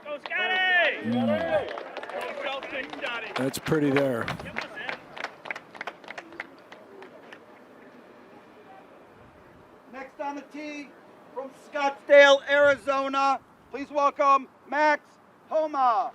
Go, Scottie! That's pretty there. Next on the tee from Scottsdale, Arizona, please welcome Max Homa.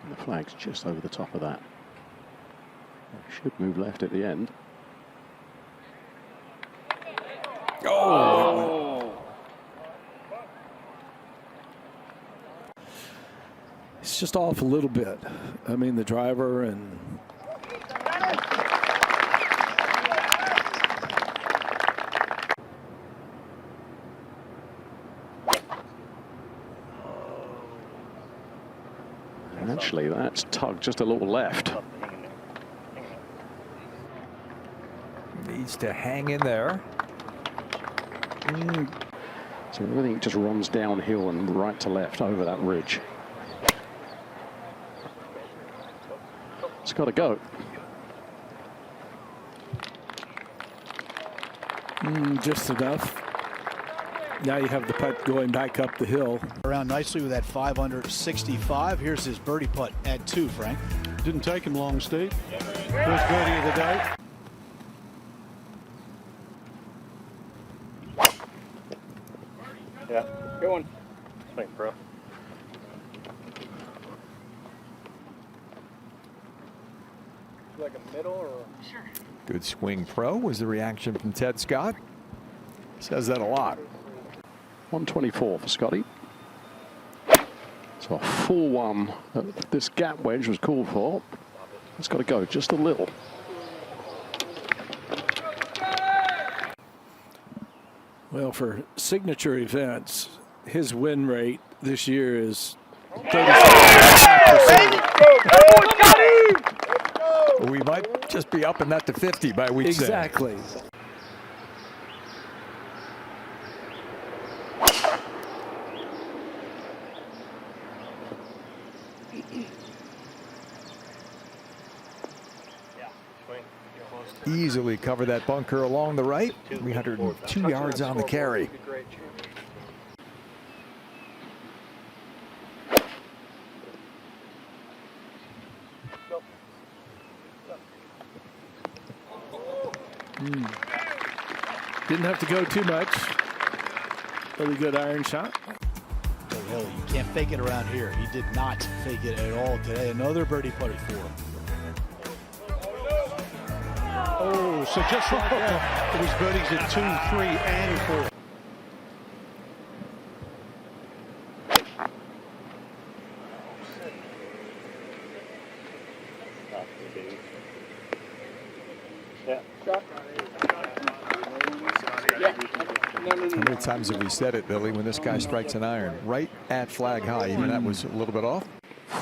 The flag's just over the top of that. Should move left at the end. Oh! It's just off a little bit. I mean, the driver and... Actually, that's tugged just a little left. Needs to hang in there. So everything just runs downhill and right to left over that ridge. It's got to go. Just enough. Now you have the putt going back up the hill. Around nicely with that 5 under 65. Here's his birdie putt at 2, Frank. Didn't take him long, Steve. First birdie of the day. Yeah, good one. Thanks, bro. Like a middle or? Sure. Good swing, pro, was the reaction from Ted Scott. Says that a lot. 124 for Scottie. So a full one. This gap wedge was called for. It's got to go just a little. Well, for signature events, his win rate this year is 37%. We might just be upping that to 50 by week 6. Exactly. Easily cover that bunker along the right. 302 yards on the carry. Didn't have to go too much. Really good iron shot. Oh, hell, you can't fake it around here. He did not fake it at all today. Another birdie putt at 4. Oh, so just like that, it was birdies at 2, 3, and 4. How many times have we said it, Billy, when this guy strikes an iron right at flag high? Even that was a little bit off.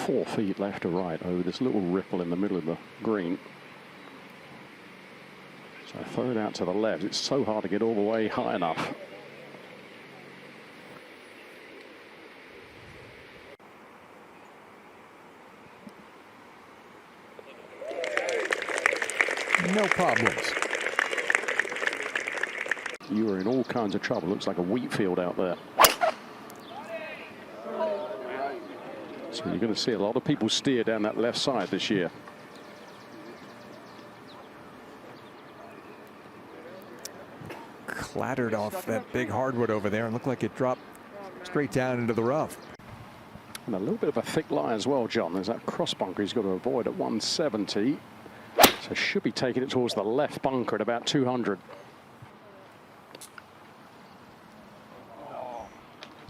4 feet left to right over this little ripple in the middle of the green. So throw it out to the left. It's so hard to get all the way high enough. No problems. You are in all kinds of trouble. Looks like a wheat field out there. So you're going to see a lot of people steer down that left side this year. Clattered off that big hardwood over there and looked like it dropped straight down into the rough. And a little bit of a thick lie as well, John. There's that cross bunker he's got to avoid at 170. So should be taking it towards the left bunker at about 200.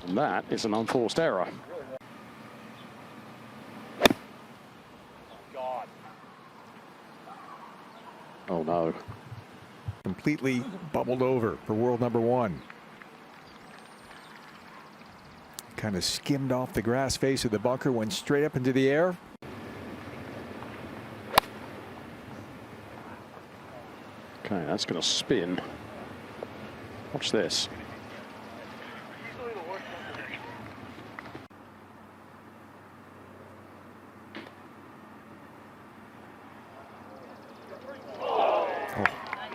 And that is an unforced error. Oh no. Completely bubbled over for world number 1. Kind of skimmed off the grass face of the bunker, went straight up into the air. Okay, that's going to spin. Watch this.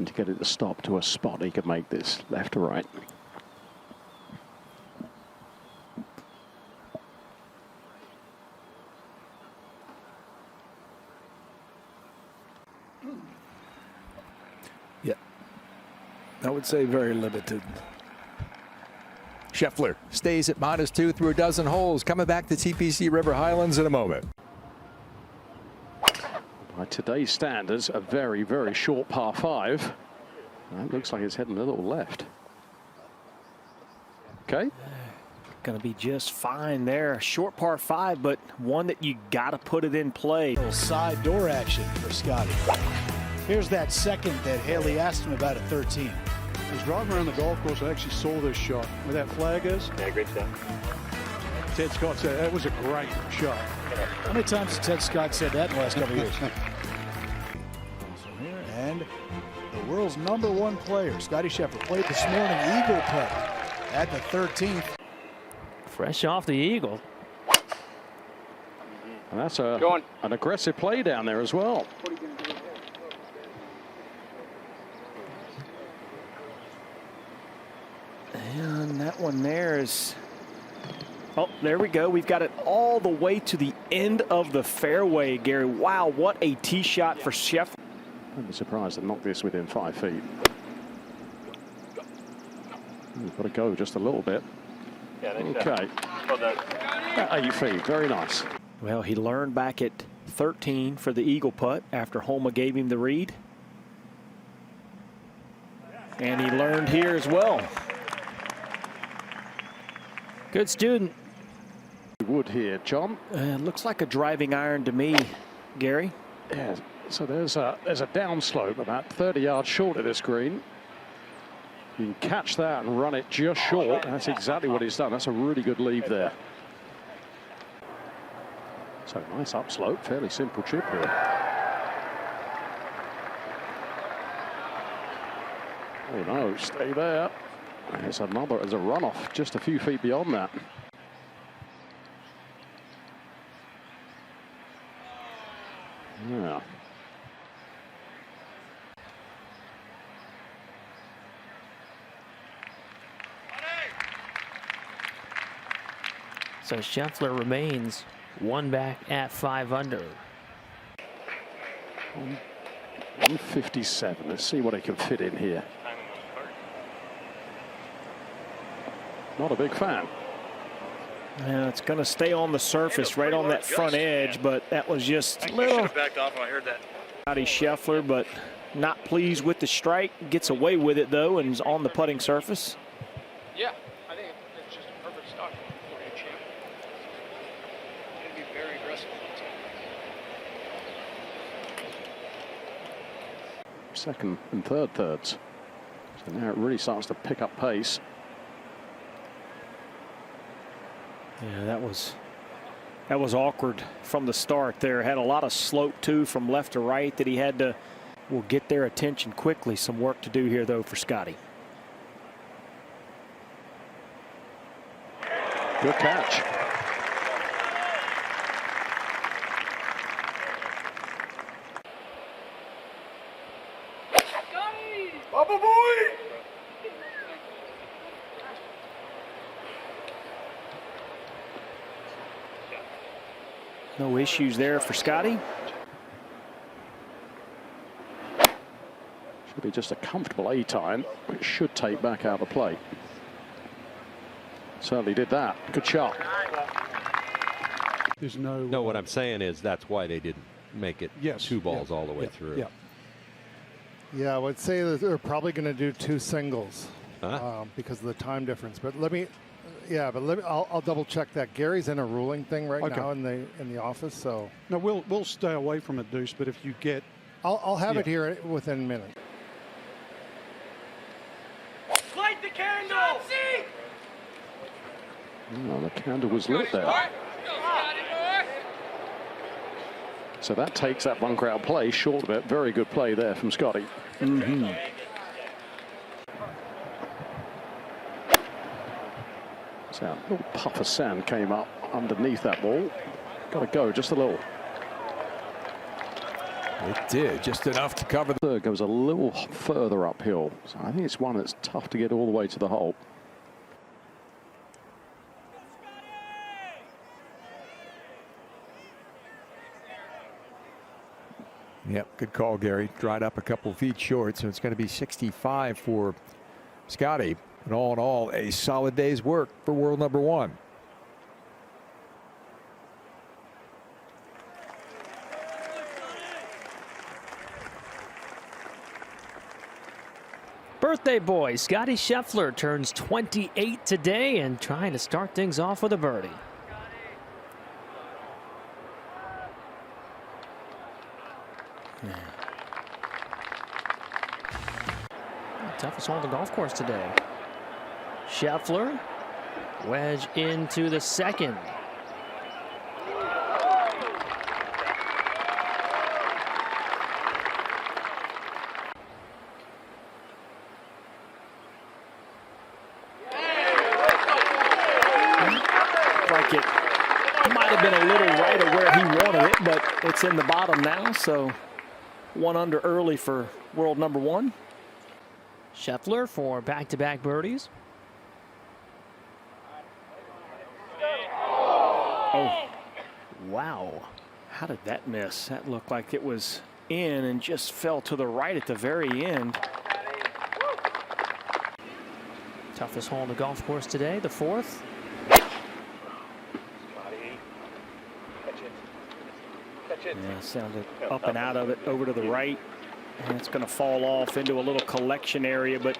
And to get it to stop to a spot, he could make this left to right. Yeah, I would say very limited. Scheffler stays at -2 through a dozen holes. Coming back to TPC River Highlands in a moment. By today's standards, a very, very short par 5. That looks like it's heading a little left. Okay. Going to be just fine there. Short par 5, but one that you got to put it in play. Little side door action for Scottie. Here's that second that Haley asked him about at 13. I was driving around the golf course. I actually saw this shot. Where that flag is? Yeah, great shot. Ted Scott said that was a great shot. How many times has Ted Scott said that in the last couple of years? And the world's #1 player, Scottie Scheffler, played this morning eagle putt at the 13th. Fresh off the eagle. And that's an aggressive play down there as well. And that one there is, oh, there we go. We've got it all the way to the end of the fairway, Gary. Wow, what a tee shot for Scheffler. I'd be surprised to knock this within 5 feet. We've got to go just a little bit. Yeah, okay. Well done. 8 feet, very nice. Well, he learned back at 13 for the eagle putt after Homa gave him the read. And he learned here as well. Good student. Wood here, John. Looks like a driving iron to me, Gary. Yeah, so there's a downslope about 30 yards short of this green. You can catch that and run it just short. That's exactly what he's done. That's a really good lead there. So nice upslope, fairly simple chip here. Oh no, stay there. There's a runoff just a few feet beyond that. Yeah. So Scheffler remains 1 back at 5 under. 157. Let's see what he can fit in here. Not a big fan. Yeah, it's going to stay on the surface right on that front edge, but that was just a little. Backed off when I heard that. Scottie Scheffler, but not pleased with the strike. Gets away with it, though, and is on the putting surface. Yeah, I think it's just a perfect stock for a champ. It'd be very aggressive. Second and third thirds. So now it really starts to pick up pace. Yeah, that was awkward from the start there. Had a lot of slope, too, from left to right that he had to, will get their attention quickly. Some work to do here, though, for Scottie. Good catch. Bubba boy! No issues there for Scottie. Should be just a comfortable A time, which should take back out of play. Certainly did that. Good shot. There's no. No, what I'm saying is that's why they didn't make it Yes, 2 balls all the way yeah, through. Yeah. Yeah, I would say that they're probably going to do 2 singles Huh? because of the time difference. But let me, I'll double check that. Gary's in a ruling thing right Okay. now in the office, so No, we'll stay away from it, Deuce. But if you get, I'll have Yeah. it here within a minute. Light the candle! Oh, the candle was lit there. So that takes that bunker out play short of it. Very good play there from Scottie. So a little puff of sand came up underneath that ball. Got to go just a little. It did, just enough to cover. The third goes a little further uphill, so I think it's one that's tough to get all the way to the hole. Yep, good call, Gary. Dried up a couple feet short, so it's going to be 65 for Scottie. But all in all, a solid day's work for world number one. Birthday boy Scottie Scheffler turns 28 today and trying to start things off with a birdie. Toughest hole on the golf course today. Scheffler, wedge into the second. Like it might have been a little right of where he wanted it, but it's in the bottom now, so 1 under early for world number one. Scheffler for back-to-back birdies. Oh, wow. How did that miss? That looked like it was in and just fell to the right at the very end. Toughest hole on the golf course today, the fourth. Yeah, sounded up and out of it, over to the right. And it's going to fall off into a little collection area, but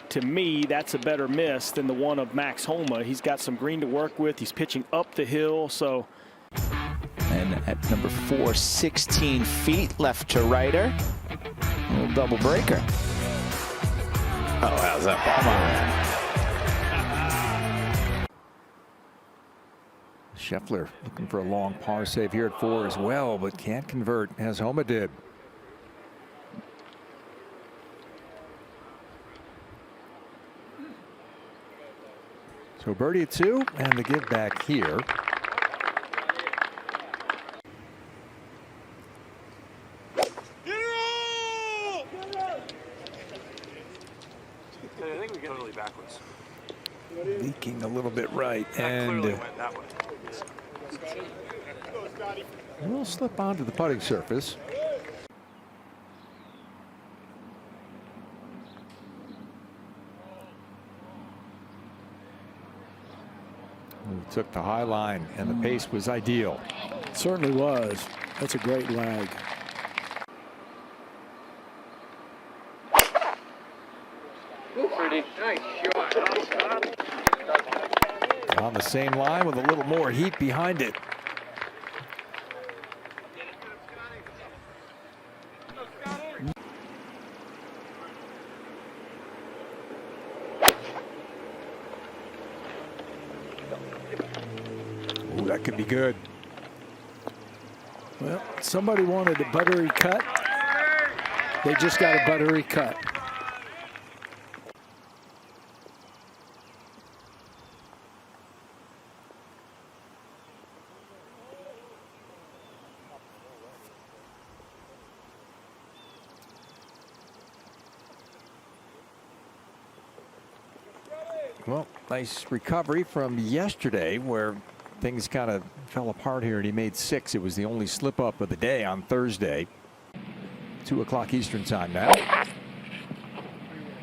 to me, that's a better miss than the one of Max Homa. He's got some green to work with. He's pitching up the hill, so. And at number 4, 16 feet left to righter. A little double breaker. Oh, how's that ball? Scheffler looking for a long par save here at 4 as well, but can't convert as Homa did. So birdie at 2 and the give back here. I think we get totally backwards. Leaking a little bit right, and Went that way. we'll slip onto the putting surface. He took the high line, and the pace was ideal. Certainly was. That's a great lag. Pretty nice shot. On the same line with a little more heat behind it. Ooh, that could be good. Well, somebody wanted a buttery cut. They just got a buttery cut. Well, nice recovery from yesterday where things kind of fell apart here, and he made 6. It was the only slip up of the day on Thursday. 2 o'clock Eastern time now. Yeah,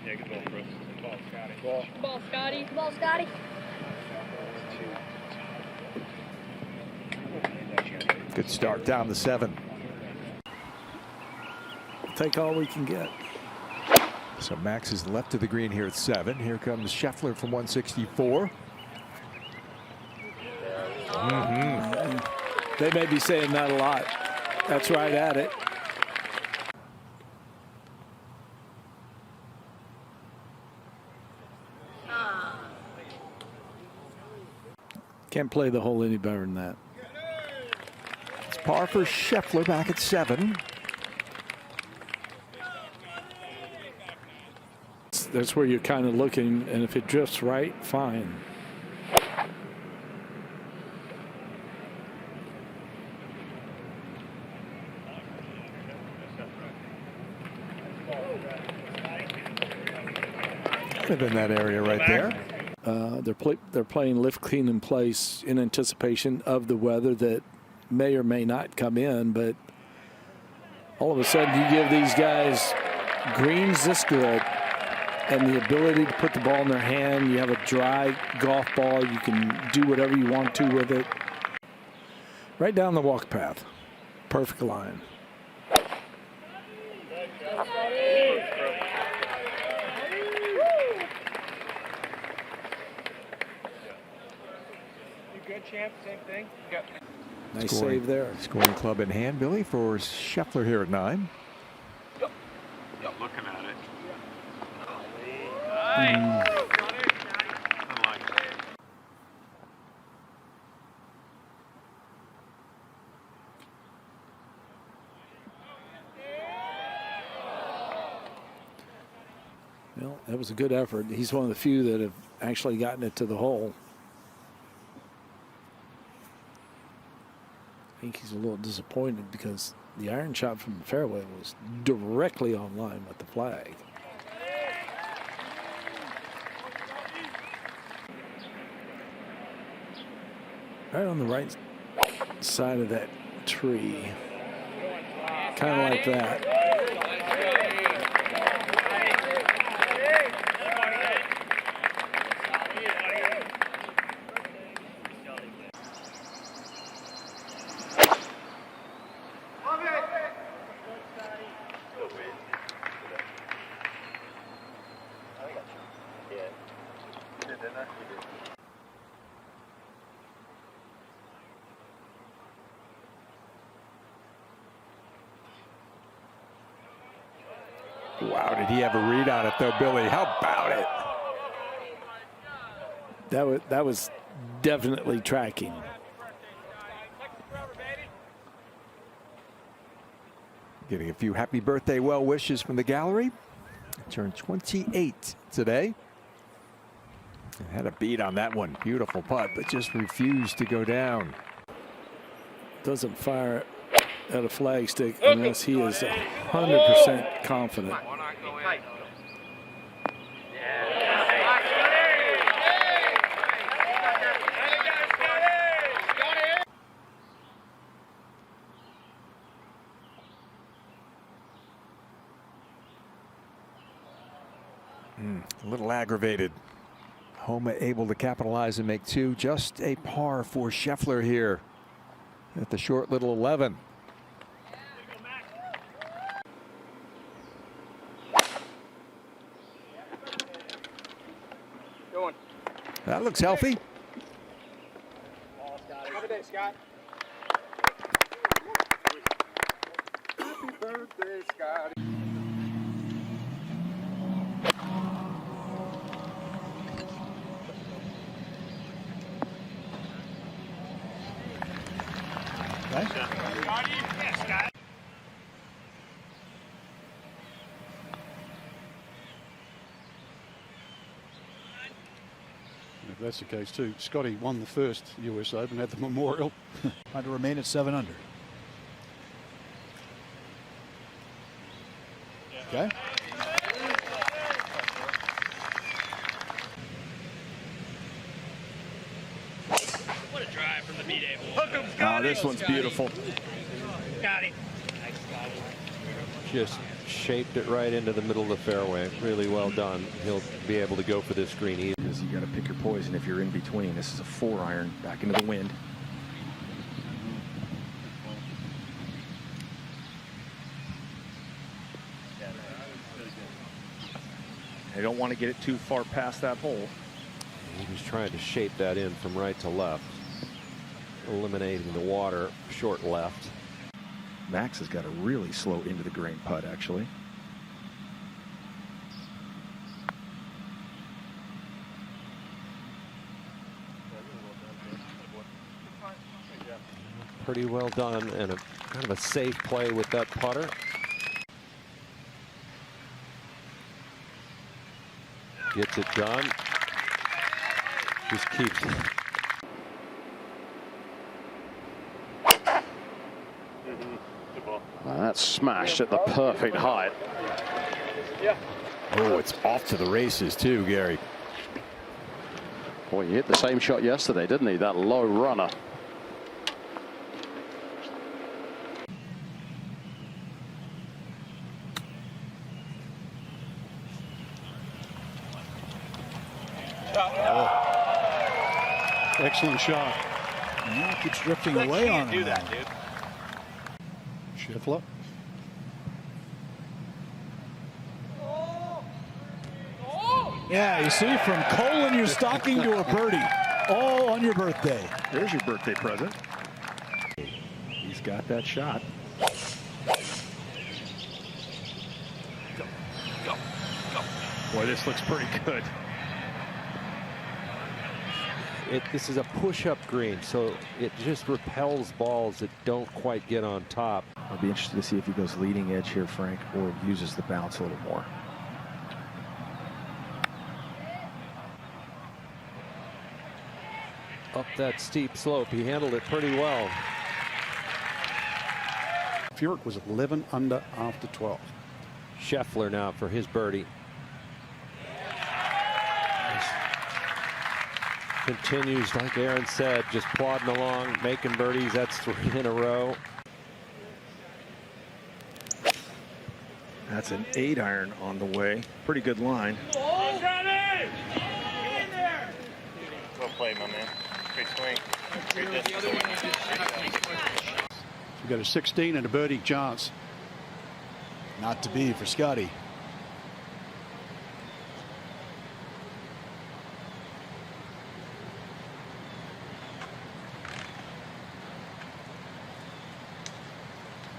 good ball, Chris. Ball, Scottie. Ball, Scottie. Ball, Scottie. Good start down the 7. Take all we can get. So Max is left of the green here at 7. Here comes Scheffler from 164. They may be saying that a lot. That's right at it. Can't play the hole any better than that. It's par for Scheffler back at 7. That's where you're kind of looking, and if it drifts right, fine. active in that area right there. They're playing lift, clean, and place in anticipation of the weather that may or may not come in. But all of a sudden, you give these guys greens this good and the ability to put the ball in their hand. You have a dry golf ball. You can do whatever you want to with it. Right down the walk path. Perfect line. Good champ, same thing. Yep. Nice save there. Scoring club in hand, Billy, for Scheffler here at 9. Yep. Looking at it. Well, that was a good effort. He's one of the few that have actually gotten it to the hole. I think he's a little disappointed because the iron shot from the fairway was directly on line with the flag. Right on the right side of that tree. Kind of like that. Wow, did he have a read on it though, Billy? How about it? That was definitely tracking. Getting a few happy birthday well wishes from the gallery. Turned 28 today. Had a beat on that one. Beautiful putt, but just refused to go down. Doesn't fire at a flag stick unless he is 100% confident. A little aggravated. Homa able to capitalize and make 2. Just a par for Scheffler here at the short little 11. That looks healthy. Have a day, Scott. Happy birthday, Scotty. If that's the case too, Scottie won the first US Open at the Memorial. Trying to remain at 7 under. Okay. What a drive from the B-Day. Oh, this one's beautiful. Got it. Just shaped it right into the middle of the fairway. Really well done. He'll be able to go for this green easy. Because you got to pick your poison if you're in between. This is a 4-iron back into the wind. They don't want to get it too far past that hole. He was trying to shape that in from right to left, eliminating the water short left. Max has got a really slow into the grain putt, actually. Pretty well done, and a kind of a safe play with that putter. Gets it done. Just keeps it. Well, that's smashed at the perfect height. Yeah. Oh, it's off to the races too, Gary. Boy, he hit the same shot yesterday, didn't he? That low runner. Excellent shot. Yeah, keeps drifting away on him. Scheffler. Yeah, you see, from Colin, you're stocking to a birdie, all on your birthday. There's your birthday present. He's got that shot. Boy, this looks pretty good. This is a push-up green, so it just repels balls that don't quite get on top. I'll be interested to see if he goes leading edge here, Frank, or uses the bounce a little more. Up that steep slope, he handled it pretty well. Furyk was 11 under after 12. Scheffler now for his birdie. Continues, like Aaron said, just plodding along, making birdies. That's 3 in a row. That's an 8-iron on the way. Pretty good line. Well played, my man. Great swing. Great distance. You've got a 16 and a birdie chance. Not to be for Scottie.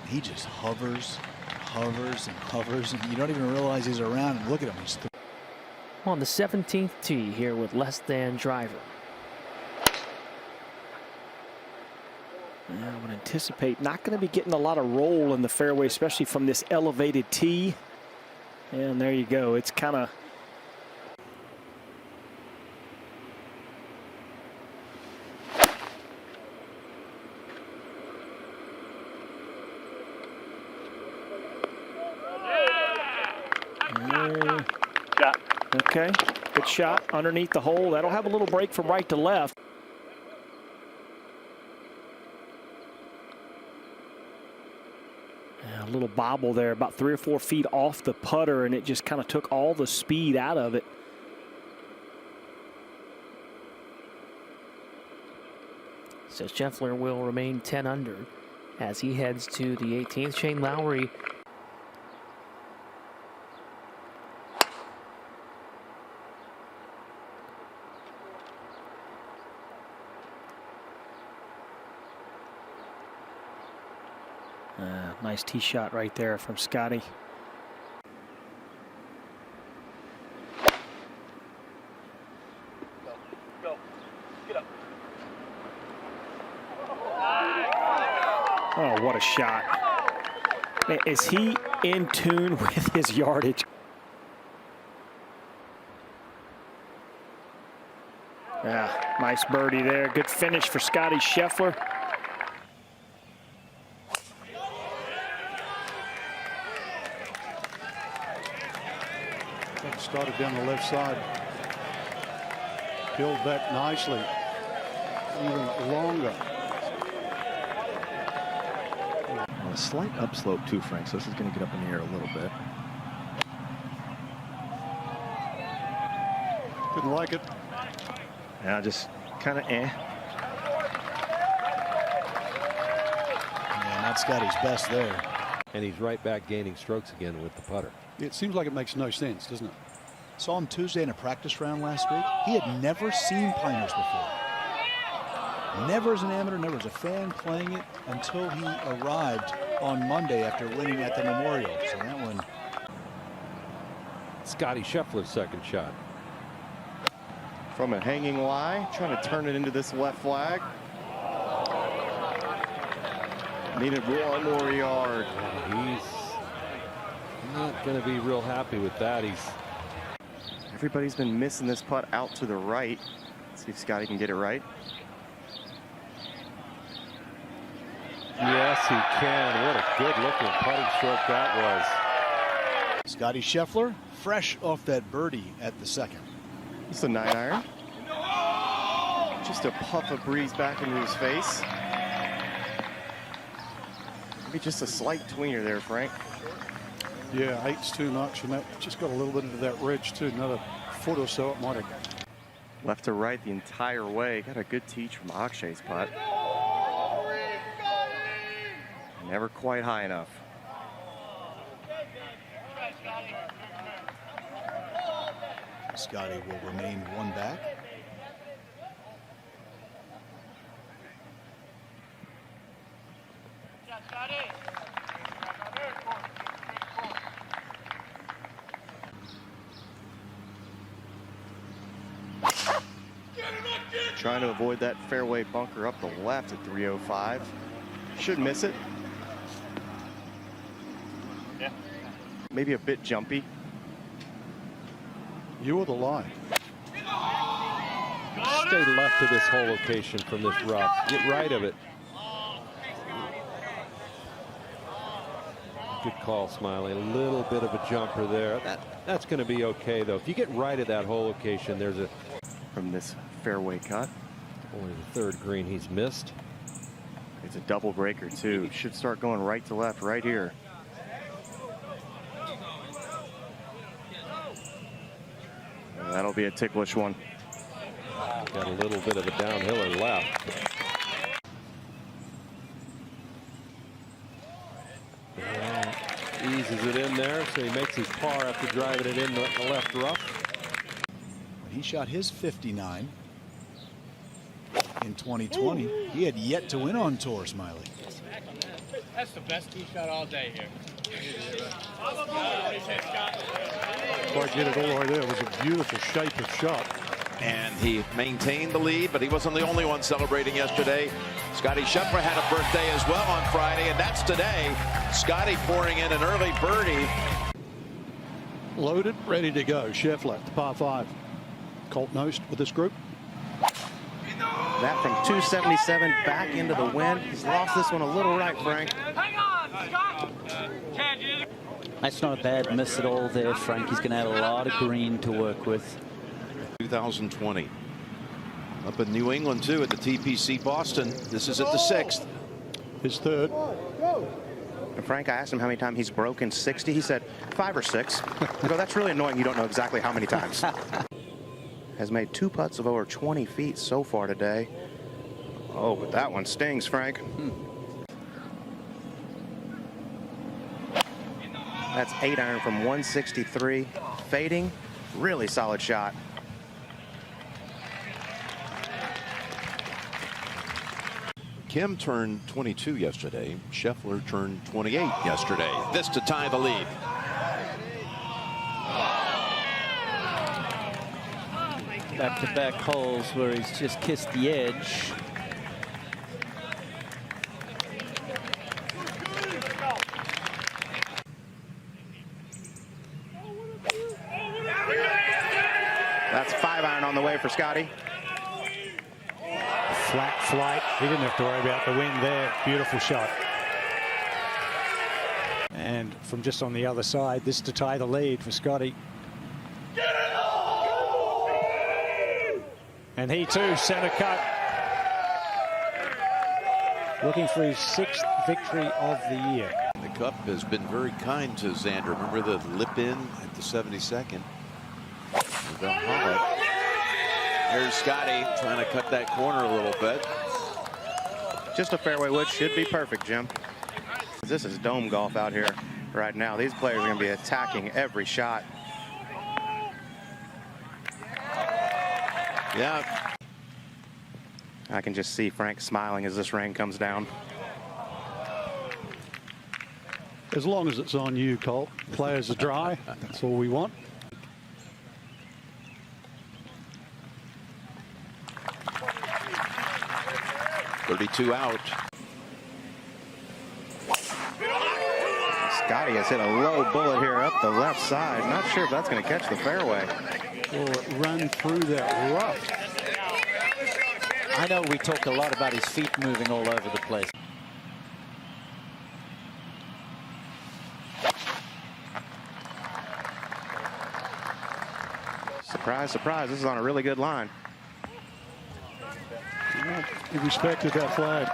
He just hovers, hovers, and hovers, and you don't even realize he's around. And look at him. He's On the 17th tee here with less than driver. I would anticipate not going to be getting a lot of roll in the fairway, especially from this elevated tee. And there you go. It's kind of okay. Good shot underneath the hole. That'll have a little break from right to left. A little bobble there, about 3 or 4 feet off the putter, and it just kind of took all the speed out of it. So Scheffler will remain 10 under as he heads to the 18th. Shane Lowry Nice tee shot right there from Scottie. Go. Get up. Oh, what a shot. Man, is he in tune with his yardage? Yeah, nice birdie there. Good finish for Scottie Scheffler. Started down the left side. Build back nicely. Even longer. On a slight upslope too, Frank, so this is going to get up in the air a little bit. Didn't like it. Yeah, just kind of Yeah, not Scottie's best there. And he's right back gaining strokes again with the putter. It seems like it makes no sense, doesn't it? Saw him Tuesday in a practice round last week. He had never seen Piners before. Never as an amateur, never as a fan playing it until he arrived on Monday after winning at the Memorial. So that one. Scottie Scheffler's second shot. From a hanging lie, trying to turn it into this left flag. Needed 1 more yard. He's not going to be real happy with that. Everybody's been missing this putt out to the right. Let's see if Scottie can get it right. Yes, he can. What a good looking putting stroke that was. Scottie Scheffler fresh off that birdie at the second. It's a 9-iron. Just a puff of breeze back into his face. Maybe just a slight tweener there, Frank. Yeah, 8's too much, and that just got a little bit into that ridge too. Another foot or so, it might have. Left to right the entire way. Got a good teach from Akshay's putt. Never quite high enough. Scottie will remain one back. Trying to avoid that fairway bunker up the left at 305. Should miss it. Yeah. Maybe a bit jumpy. You or the line? Stay left of this hole location from this rough. Get right of it. Good call, Smiley. A little bit of a jumper there. That's going to be okay, though. If you get right at that hole location, there's a... From this fairway cut. Only the third green he's missed. It's a double breaker, too. Should start going right to left right here. That'll be a ticklish one. Got a little bit of a downhiller left. Eases it in there, so he makes his par after driving it in the left rough. When he shot his 59 in 2020, he had yet to win on tour, Smiley. That's the best tee shot all day here. Quite get it all right there. It was a beautiful shape of shot. And he maintained the lead, but he wasn't the only one celebrating yesterday. Scottie Scheffler had a birthday as well on Friday, and that's today. Scottie pouring in an early birdie. Loaded, ready to go. Scheffler, the par 5. Colt Knost with this group. That from 277 back into the wind. He's lost this one a little right, Frank. Hang on, Scott. That's not a bad miss at all there, Frank. He's going to have a lot of green to work with. 2020. Up in New England, too, at the TPC Boston. This is at the 6th. His third. And Frank, I asked him how many times he's broken 60. He said 5 or 6. I go, that's really annoying. You don't know exactly how many times. Has made 2 putts of over 20 feet so far today. Oh, but that one stings, Frank. That's 8-iron from 163. Fading. Really solid shot. Kim turned 22 yesterday. Scheffler turned 28 yesterday. This to tie the lead. Back-to-back holes where he's just kissed the edge. That's 5-iron on the way for Scottie. Flat flight. He didn't have to worry about the wind there. Beautiful shot. And from just on the other side, this to tie the lead for Scottie. And he too, center cut. Looking for his 6th victory of the year. The Cup has been very kind to Xander. Remember the lip in at the 72nd? Here's Scottie trying to cut that corner a little bit. Just a fairway wood should be perfect, Jim. This is dome golf out here right now. These players are going to be attacking every shot. Yeah. I can just see Frank smiling as this rain comes down. As long as it's on you, Colt. Players are dry. That's all we want. .32 out. Scottie has hit a low bullet here up the left side. Not sure if that's going to catch the fairway. Well, it ran through that rough. I know we talk a lot about his feet moving all over the place. Surprise, surprise. This is on a really good line. He respected that flag.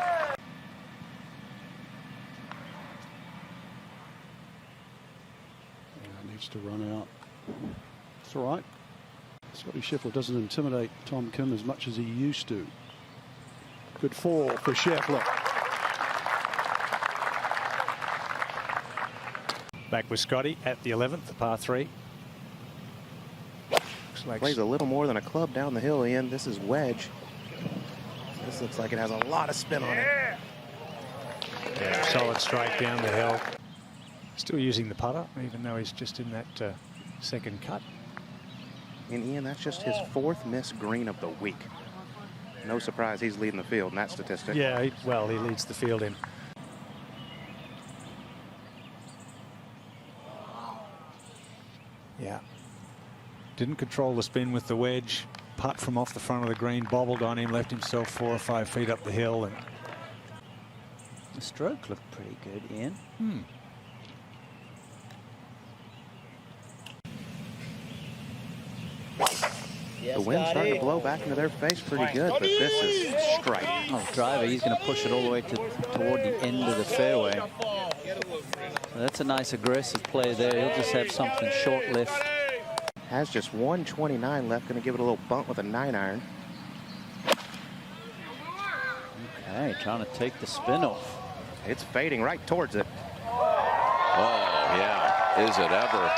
Yeah, needs to run out. It's all right. Scottie Scheffler doesn't intimidate Tom Kim as much as he used to. Good fall for Scheffler. Back with Scottie at the 11th, the par 3. Plays a little more than a club down the hill, Ian. This is wedge. This looks like it has a lot of spin on it. Yeah, solid strike down the hill. Still using the putter, even though he's just in that second cut. And Ian, that's just his 4th missed green of the week. No surprise he's leading the field in that statistic. Yeah, he leads the field in. Yeah. Didn't control the spin with the wedge. Putt from off the front of the green, bobbled on him, left himself 4 or 5 feet up the hill. And the stroke looked pretty good, Ian. The wind's starting to blow back into their face pretty good, but this is strike. Oh, driver, he's going to push it all the way toward the end of the fairway. So that's a nice aggressive play there. He'll just have something short left. Has just 129 left, going to give it a little bump with a 9-iron. Okay, trying to take the spin off. It's fading right towards it. Oh, yeah. Is it ever?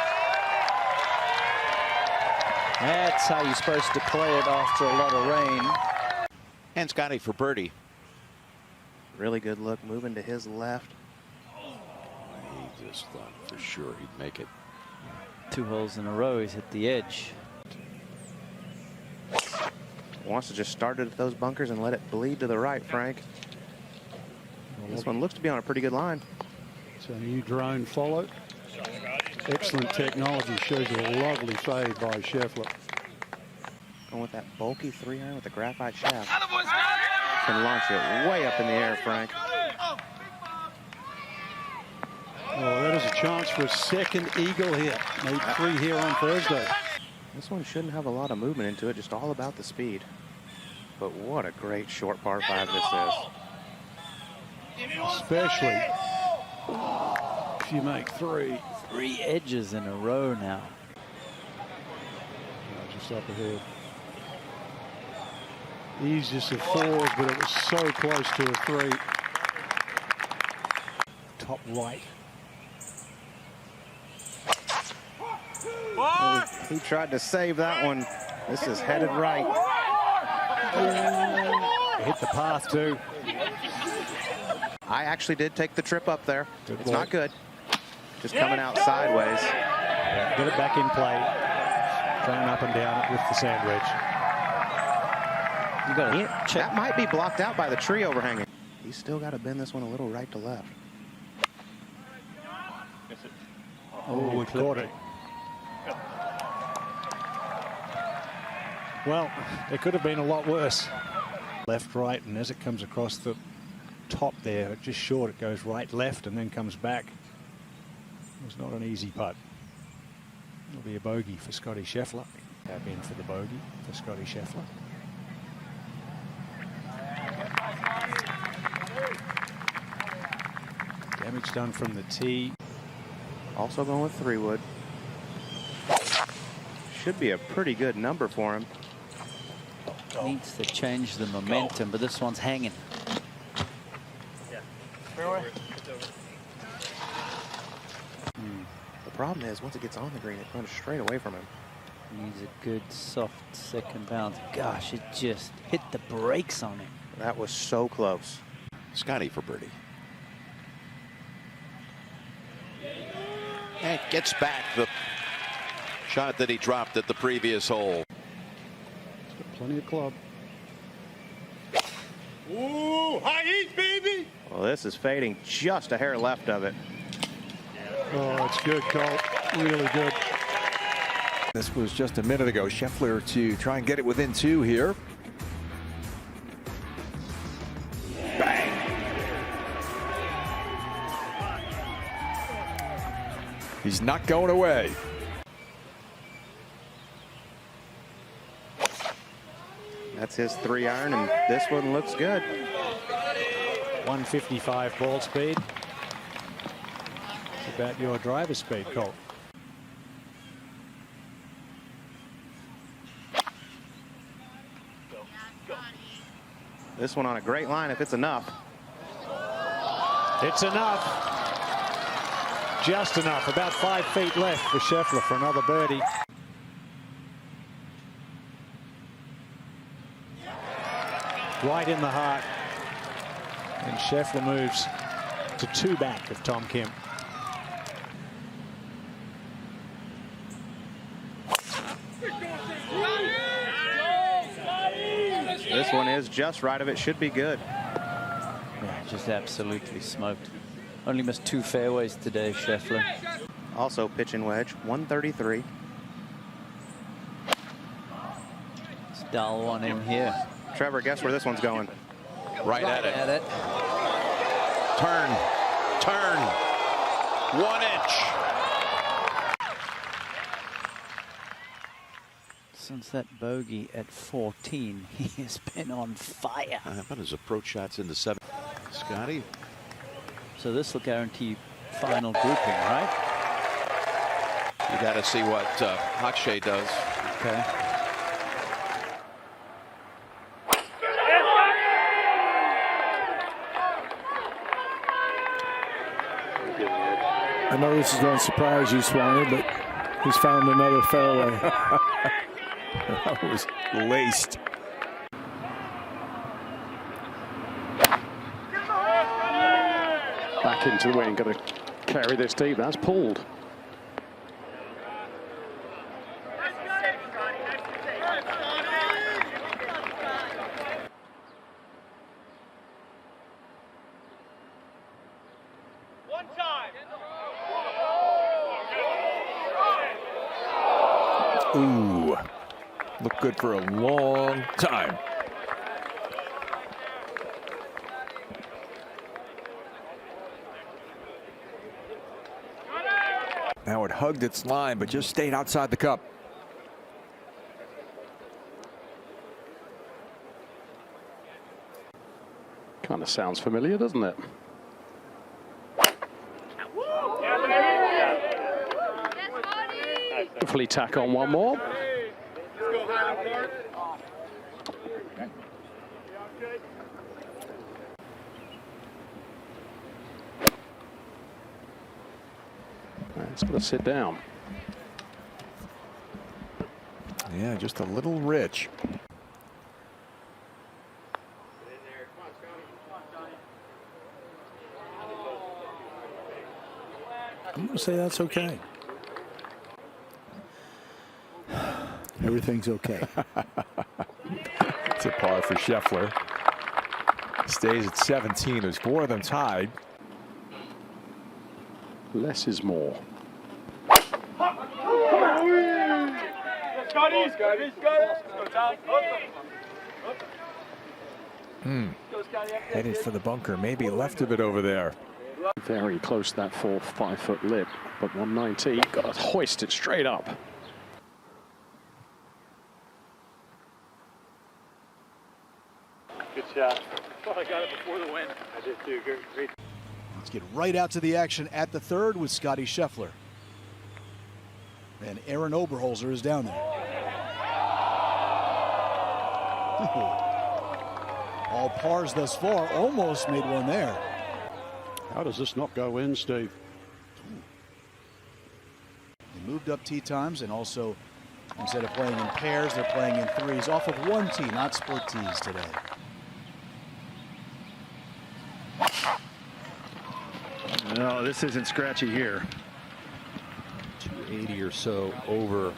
That's how you're supposed to play it after a lot of rain. And Scottie for birdie. Really good look, moving to his left. He just thought for sure he'd make it. 2 holes in a row, he's hit the edge. Wants to just start it at those bunkers and let it bleed to the right, Frank. This one looks to be on a pretty good line. So new drone follow. Excellent technology. Shows you a lovely fade by Scheffler. Going with that bulky 3-iron with the graphite shaft. Can launch it way up in the air, Frank. Oh, that is a chance for a second eagle hit. Made 3 here on Thursday. This one shouldn't have a lot of movement into it, just all about the speed. But what a great short par 5 this is. Especially if you make 3. 3 edges in a row now. Just up ahead. Easiest of 4s, but it was so close to a 3. top right. Oh, he tried to save that one. This is headed right. Hit the path too. I actually did take the trip up there. It's not good. Just coming out sideways. Yeah, get it back in play. Going up and down with the sand wedge. You got check. That might be blocked out by the tree overhanging. He's still got to bend this one a little right to left. Oh, we caught it. Well, it could have been a lot worse. Left, right, and as it comes across the top there, just short, it goes right, left, and then comes back. It was not an easy putt. It'll be a bogey for Scottie Scheffler. Tap in for the bogey for Scottie Scheffler. Damage done from the tee. Also going with 3-wood. Should be a pretty good number for him. Needs to change the momentum, but this one's hanging. The problem is, once it gets on the green, it runs straight away from him. Needs a good, soft second bounce. Gosh, it just hit the brakes on it. That was so close. Scottie for birdie. And gets back the shot that he dropped at the previous hole. Plenty of club. Ooh, high east, baby. Well, this is fading just a hair left of it. Oh, it's good, Cole. Really good. This was just a minute ago. Scheffler to try and get it within 2 here. Bang! He's not going away. That's his 3-iron, and this one looks good. 155 ball speed. It's about your driver speed, Colt. This one on a great line if it's enough. It's enough. Just enough. About 5 feet left for Scheffler for another birdie. Right in the heart. And Scheffler moves to 2 back of Tom Kim. This one is just right of it. Should be good. Yeah, just absolutely smoked. Only missed 2 fairways today, Scheffler. Also pitching wedge, 133. Let's dial one in here. Trevor, guess where this one's going? Right at it. Turn. 1 inch. Since that bogey at 14, he has been on fire. How about his approach shots into 7? Scottie. So this will guarantee final grouping, right? You got to see what Akshay does. Okay. I know this is going to surprise you, Swanee, but he's found another fairway. That was laced. Back into the wind, got to carry this deep. That's pulled. Ooh, looked good for a long time. Now it hugged its line, but just stayed outside the cup. Kind of sounds familiar, doesn't it? Hopefully tack on one more. It's got to sit down. Yeah, just a little rich. I'm going to say that's okay. Everything's okay. It's a par for Scheffler. Stays at 17. There's 4 of them tied. Less is more. Headed for the bunker. Maybe left of it over there. Very close to that 4 5-foot lip, but 190. Got to hoist it straight up. Good shot. Thought I got it before the wind. I did too. Great. Let's get right out to the action at the 3rd with Scottie Scheffler. And Aaron Oberholzer is down there. All pars thus far. Almost made one there. How does this not go in, Steve? They moved up tee times, and also instead of playing in pairs, they're playing in 3s off of 1 tee, not split tees today. No, this isn't scratchy here. 280 or so over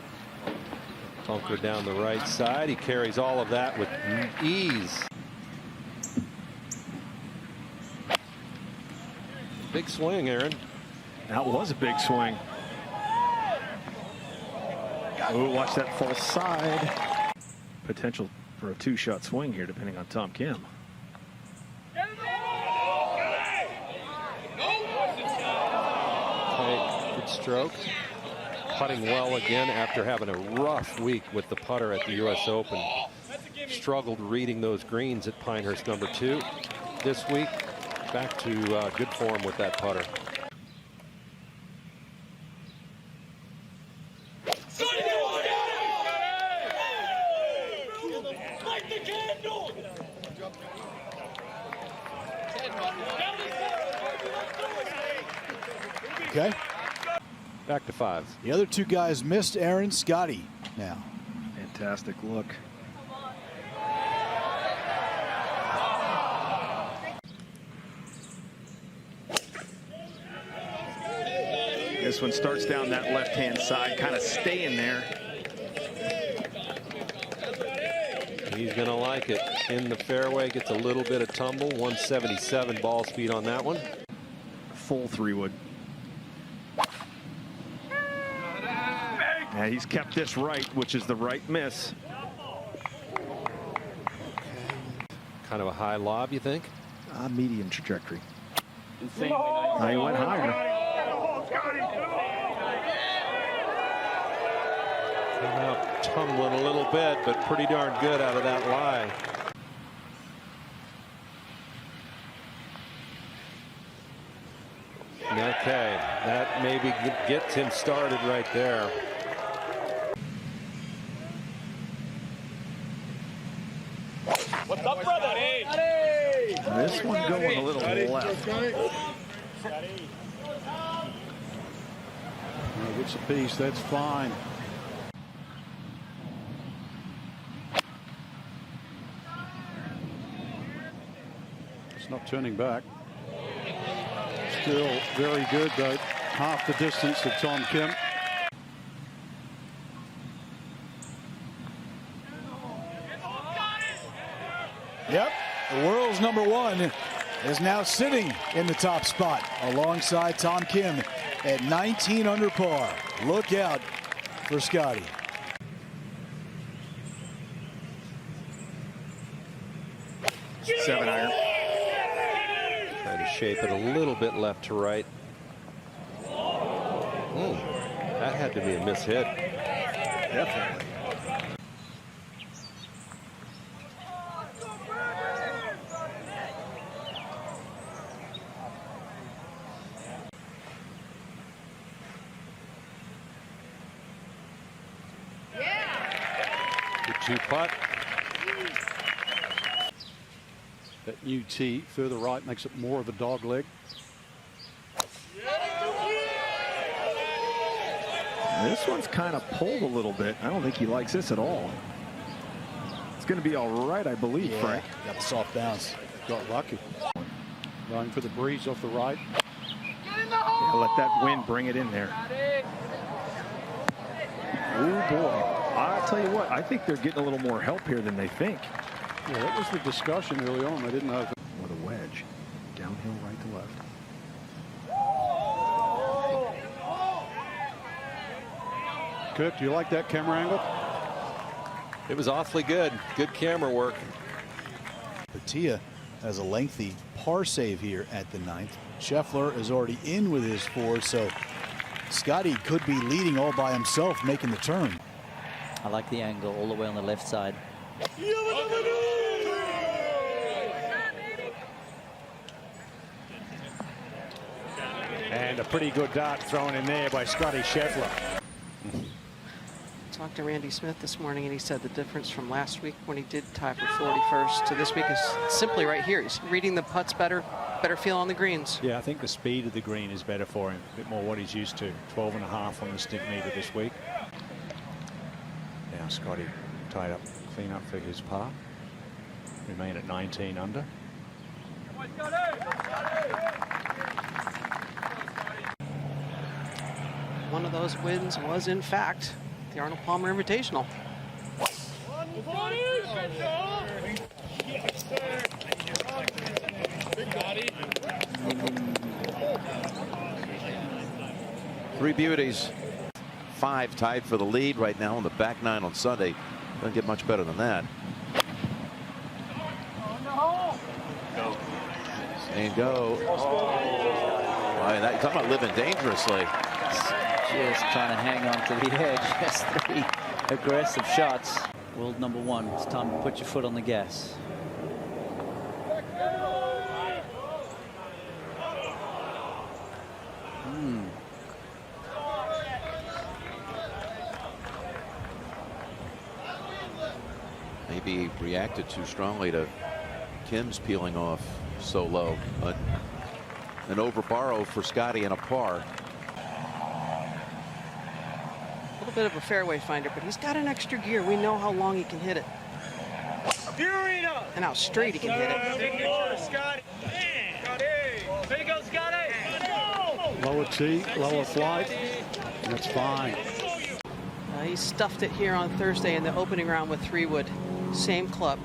bunker down the right side. He carries all of that with ease. Big swing, Aaron. That was a big swing. Oh, watch that false side. Potential for a 2-shot swing here, depending on Tom Kim. Okay, good stroke. putting well again after having a rough week with the putter at the U.S. Open. Struggled reading those greens at Pinehurst #2. This week, back to good form with that putter. Okay. Back to 5. The other two guys missed. Aaron, Scottie now. Fantastic look. This one starts down that left-hand side, kind of staying there. He's going to like it. In the fairway, gets a little bit of tumble. 177 ball speed on that one. Full 3-wood. Yeah, he's kept this right, which is the right miss. Kind of a high lob, you think? Medium trajectory. Insanely nice. He went higher. Came out tumbling a little bit, but pretty darn good out of that lie. Okay, that maybe gets him started right there. What's up, brother? This one going a little left. Gets a piece, that's fine. It's not turning back. Still very good, though. Half the distance of Tom Kim. Yep, the world's #1 is now sitting in the top spot alongside Tom Kim at 19 under par. Look out for Scottie. Seven iron. Trying to shape it a little bit left to right. That had to be a mishit. Definitely. Good 2-putt. That new tee further right makes it more of a dog leg. This one's kind of pulled a little bit. I don't think he likes this at all. It's going to be all right, I believe, Yeah, Frank. got the soft bounce. Got lucky. Going for the breeze off the right. Yeah, let that wind bring it in there. Oh, boy. I'll tell you what, I think they're getting a little more help here than they think. Yeah, that was the discussion early on. They didn't know. With a wedge. Downhill right to left. Kirk, do you like that camera angle? It was awfully good. Good camera work. Patia has a lengthy par save here at the 9th. Scheffler is already in with his 4, so Scottie could be leading all by himself, making the turn. I like the angle all the way on the left side. And a pretty good dart thrown in there by Scottie Scheffler. Talked to Randy Smith this morning, and he said the difference from last week when he did tie for 41st to this week is simply right here. He's reading the putts better, better feel on the greens. Yeah, I think the speed of the green is better for him. A bit more what he's used to. 12.5 on the stick meter this week. Now Scottie tied up, clean up for his par. Remain at 19 under. One of those wins was, in fact, the Arnold Palmer Invitational. Three beauties. 5 tied for the lead right now on the back 9 on Sunday. Doesn't get much better than that. And go. Boy, that, talking about living dangerously. Just trying to hang on to the edge. That's 3 aggressive shots. World number 1. It's time to put your foot on the gas. Maybe reacted too strongly to Kim's peeling off so low. But an over borrow for Scottie and a par. A little bit of a fairway finder, but he's got an extra gear. We know how long he can hit it. And how straight he can hit it. Lower tee, lower flight. That's fine. He stuffed it here on Thursday in the opening round with 3-wood. Same club.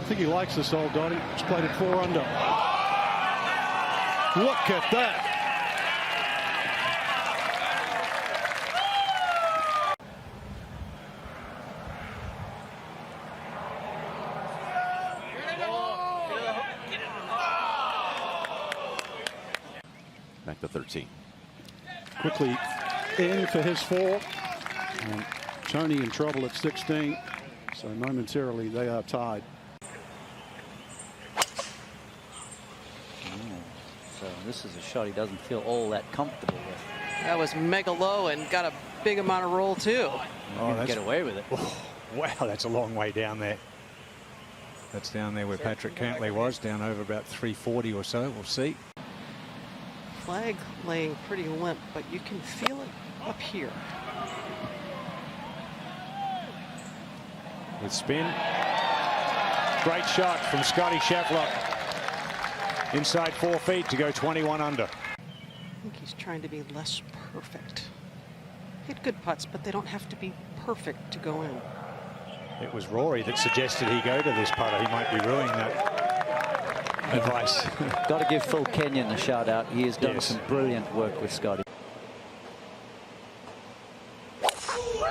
I think he likes this old Dottie. He's played it 4 under. Look at that. Back to 13. Quickly in for his 4. And Tony in trouble at 16. So momentarily they are tied. So this is a shot he doesn't feel all that comfortable with. That was mega low and got a big amount of roll too. Oh, that's, get away with it. Oh, wow, that's a long way down there. That's down there where Patrick Cantley was, down over about 340 or so. We'll see. Flag laying pretty limp, but you can feel it up here. With spin. Great shot from Scottie Scheffler. Inside 4 feet to go 21 under. I think he's trying to be less perfect. Hit good putts, but they don't have to be perfect to go in. It was Rory that suggested he go to this putter. He might be ruining that advice. Got to give Phil Kenyon a shout out. He has done some brilliant work with Scottie.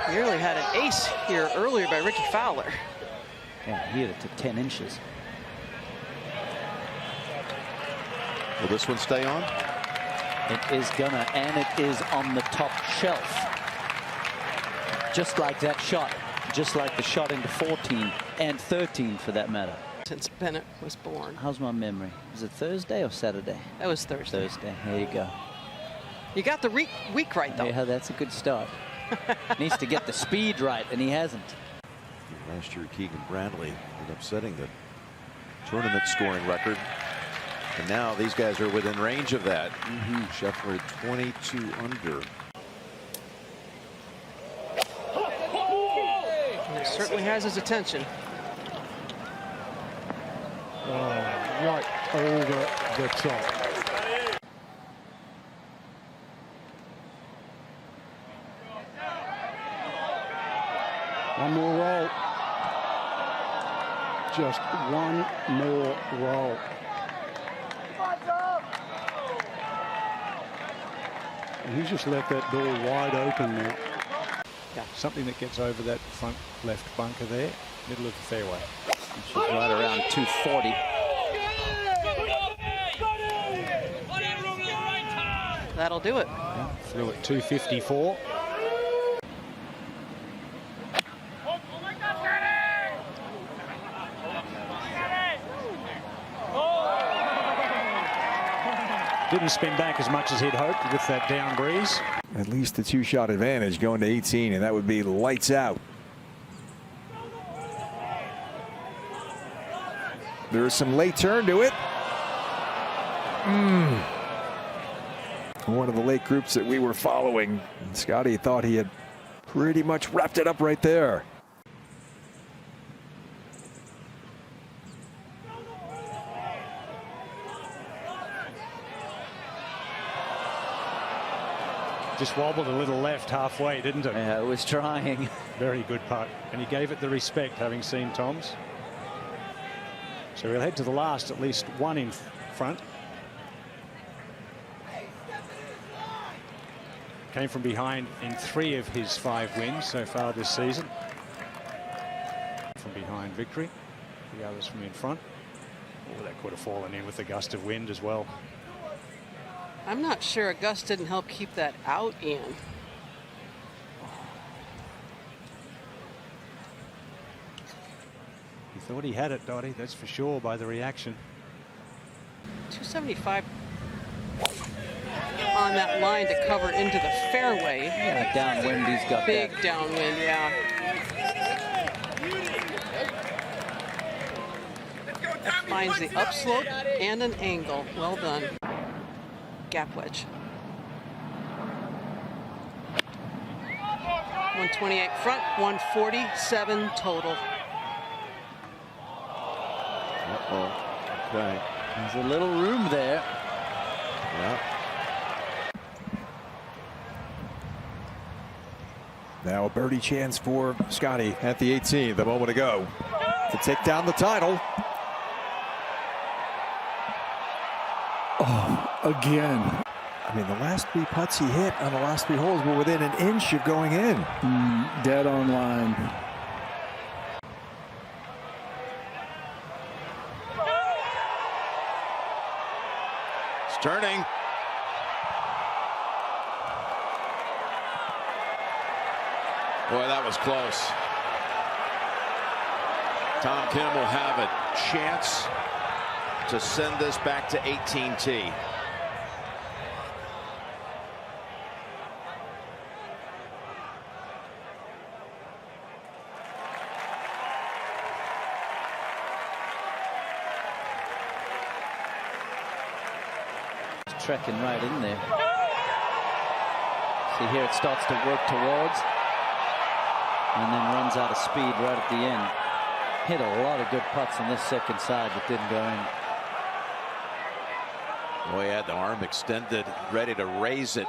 Nearly had an ace here earlier by Ricky Fowler. Yeah, he hit it to 10 inches. Will this one stay on? It is gonna, and it is on the top shelf. Just like that shot. Just like the shot into 14 and 13 for that matter. Since Bennett was born. How's my memory? Was it Thursday or Saturday? That was Thursday. Thursday. There you go. You got the week right, though. Yeah, that's a good start. Needs to get the speed right, and he hasn't. Last year, Keegan Bradley ended up setting the tournament scoring record. And now these guys are within range of that. Scheffler 22 under. And it certainly has his attention. Right over the top. One more roll. Just one more roll. And he's just left that door wide open there. Yeah, something that gets over that front left bunker there, middle of the fairway. She's right around 240. That'll do it. Yeah, flew at 254. Didn't spin back as much as he'd hoped with that down breeze. At least a 2-shot advantage going to 18, and that would be lights out. There's some late turn to it. One of the late groups that we were following. Scottie thought he had pretty much wrapped it up right there. Just wobbled a little left halfway, didn't it? Yeah, it was trying. Very good putt. And he gave it the respect, having seen Tom's. So we'll head to the last, at least one in front. Came from behind in 3 of his 5 wins so far this season. From behind victory. The others from in front. Oh, that could have fallen in with the gust of wind as well. I'm not sure a gust didn't help keep that out, Ian. He thought he had it, Dottie, that's for sure by the reaction. 275 on that line to cover into the fairway. Yeah, downwind, he's got big that. downwind, yeah. Finds the upslope and an angle. Well done. Gap wedge. 128 front, 147 total. Uh-oh. Okay. There's a little room there. Yeah. Now a birdie chance for Scottie at the 18th, a moment ago, to take down the title. Oh, again. I mean, the last 3 putts he hit on the last 3 holes were within an inch of going in. Dead on line. It's turning. Boy, that was close. Tom Kim will have a chance to send this back to 18T. Trekking right in there. See here it starts to work towards and then runs out of speed right at the end. Hit a lot of good putts on this second side that didn't go in. Boy, he had the arm extended, ready to raise it.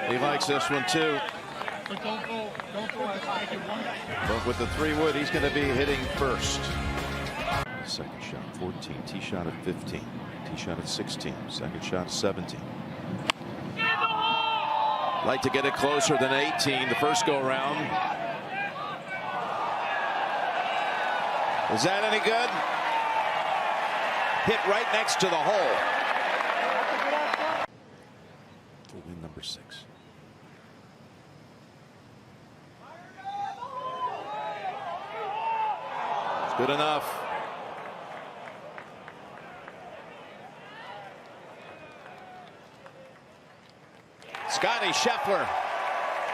He likes this one too. But with the 3-wood, he's going to be hitting first. Second shot, 14. Tee shot at 15. Tee shot at 16. Second shot, 17. Like to get it closer than 18 the first go around. Is that any good? Hit right next to the hole. To win number 6. It's good enough. Scottie Scheffler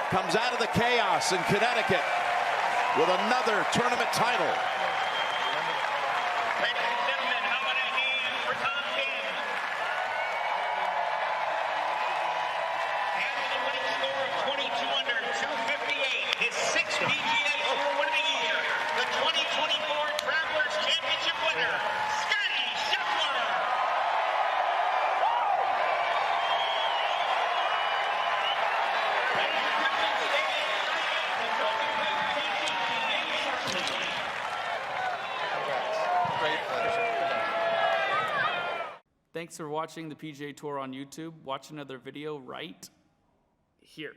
comes out of the chaos in Connecticut with another tournament title. Ladies and gentlemen, how about a hand for Tom Kim? And with a winning score of 22 under 258, his 6th PGA Tour win of the year, the 2024 Travelers Championship winner, Scottie Scheffler. Thanks for watching the PGA Tour on YouTube. Watch another video right here.